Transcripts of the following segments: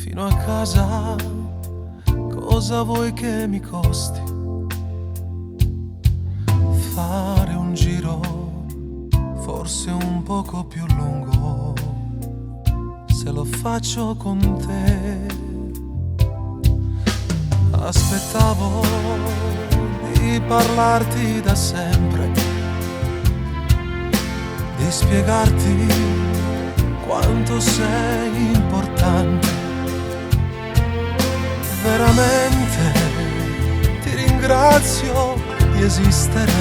fino a casa, cosa vuoi che mi costi? Fare un giro, forse un poco più lungo, se lo faccio con te. Aspettavo di parlarti da sempre, di spiegarti quanto sei importante. Veramente ti ringrazio di esistere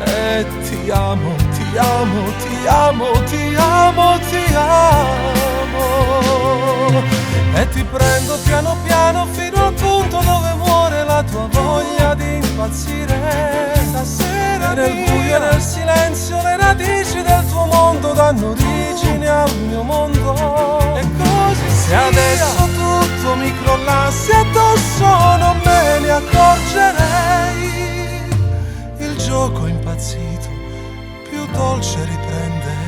e ti amo, ti amo, ti amo, ti amo, ti amo. E ti prendo piano piano fino al punto dove muore la tua voglia di impazzire. Stasera nel buio e nel silenzio le radici del tuo mondo danno origine al mio mondo. E così se adesso tutto mi crollassi addosso non me ne accorgerei. Il gioco impazzito più dolce riprende.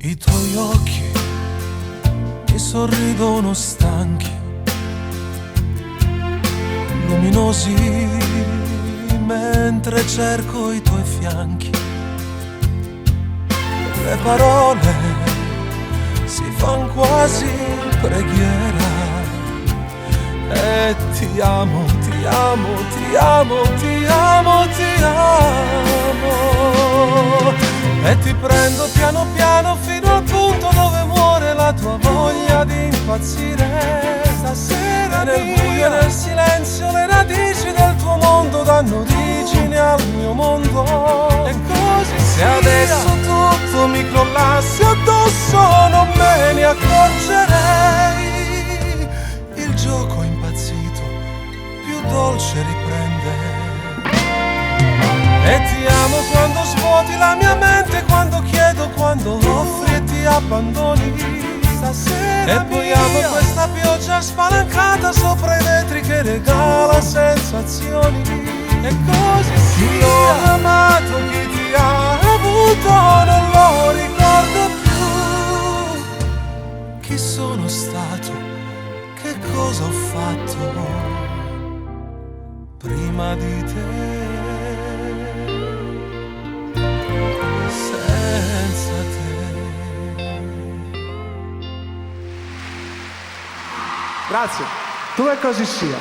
I tuoi occhi mi sorridono stanchi, luminosi mentre cerco i tuoi fianchi. Le parole si fan quasi preghiera e ti amo, ti amo, ti amo, ti amo, ti amo. E ti prendo piano piano fino al punto dove muore la tua voglia di impazzire. Stasera nel buio e nel silenzio le radici del tuo mondo danno origine al mio mondo. E così se adesso tutto mi crollassi addosso non me ne accorgerei. Il gioco impazzito più dolce riprende. E ti amo quando svuoti la mia mente, quando chiedo, quando offri e ti abbandoni. Stasera e poi amo questa pioggia spalancata sopra i vetri che regala sensazioni. E così chi ho amato, chi ti ha avuto non lo ricordo più. Chi sono stato, che cosa ho fatto prima di te? Senza te. Grazie, tu e così sia.